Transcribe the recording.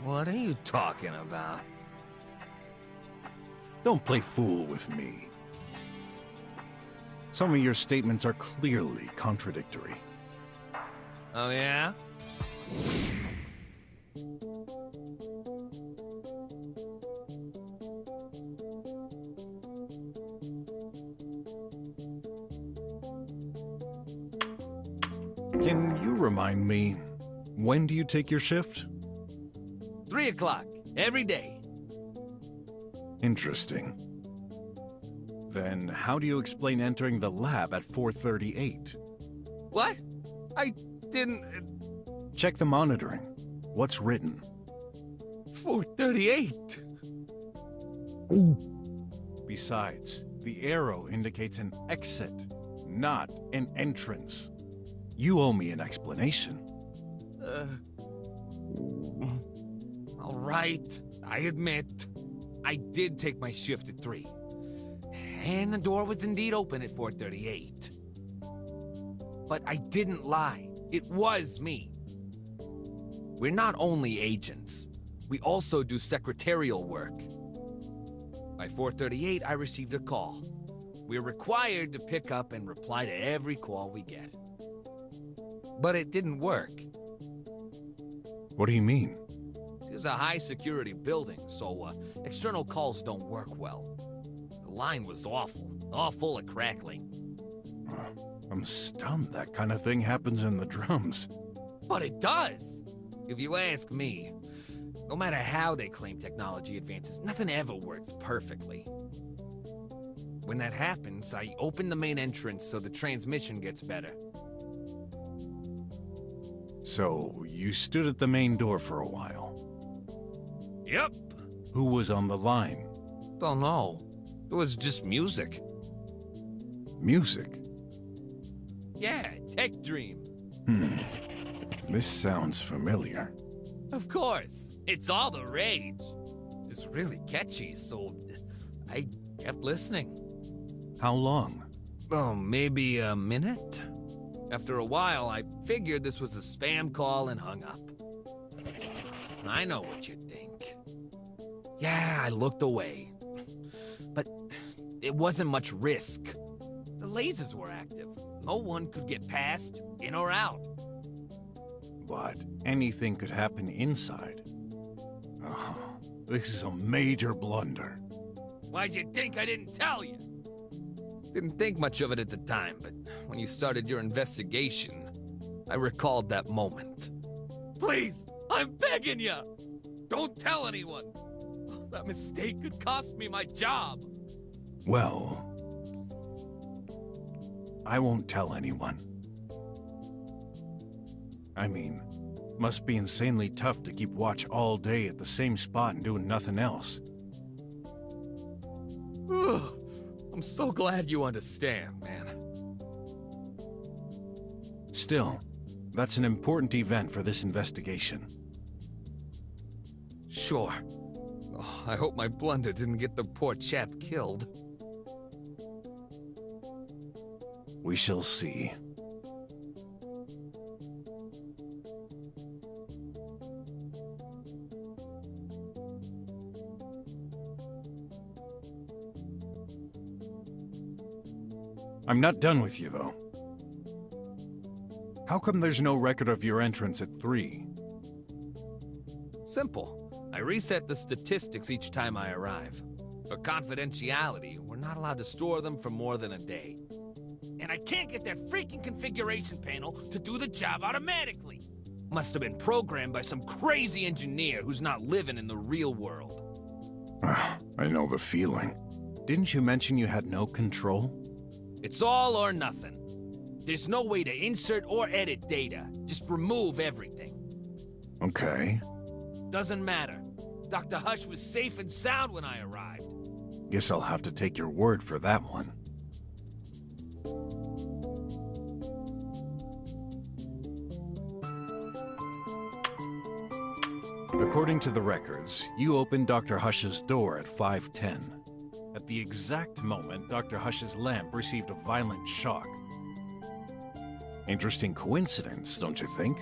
What are you talking about? Don't play fool with me. Some of your statements are clearly contradictory. Oh, yeah? Can you remind me, when do you take your shift? 3 o'clock, every day. Interesting. Then how do you explain entering the lab at 4:38? What? I didn't... Check the monitoring. What's written? 4:38. Besides, the arrow indicates an exit, not an entrance. You owe me an explanation. All right, I admit. I did take my shift at 3. And the door was indeed open at 4:38. But I didn't lie. It was me. We're not only agents. We also do secretarial work. By 4:38, I received a call. We're required to pick up and reply to every call we get. But it didn't work. What do you mean? It's a high-security building, so external calls don't work well. The line was awful, all full of crackling. I'm stunned that kind of thing happens in the drums. But it does! If you ask me, no matter how they claim technology advances, nothing ever works perfectly. When that happens, I open the main entrance so the transmission gets better. So, you stood at the main door for a while. Yep. Who was on the line? Don't know. It was just music. Music? Yeah, Tech Dream. This sounds familiar. Of course. It's all the rage. It's really catchy, so I kept listening. How long? Oh, maybe a minute? After a while, I figured this was a spam call and hung up. I know what you'd think. Yeah, I looked away. But it wasn't much risk. The lasers were active. No one could get past, in or out. But anything could happen inside. Oh, this is a major blunder. Why'd you think I didn't tell you? Didn't think much of it at the time, but when you started your investigation, I recalled that moment. Please, I'm begging you! Don't tell anyone! That mistake could cost me my job! Well, I won't tell anyone. I mean, must be insanely tough to keep watch all day at the same spot and doing nothing else. I'm so glad you understand, man. Still, that's an important event for this investigation. Sure. Oh, I hope my blunder didn't get the poor chap killed. We shall see. I'm not done with you, though. How come there's no record of your entrance at 3? Simple. I reset the statistics each time I arrive. For confidentiality, we're not allowed to store them for more than a day. And I can't get that freaking configuration panel to do the job automatically. Must have been programmed by some crazy engineer who's not living in the real world. I know the feeling. Didn't you mention you had no control? It's all or nothing. There's no way to insert or edit data. Just remove everything. Okay. Doesn't matter. Dr. Hush was safe and sound when I arrived. Guess I'll have to take your word for that one. According to the records, you opened Dr. Hush's door at 5:10. At the exact moment, Dr. Hush's lamp received a violent shock. Interesting coincidence, don't you think?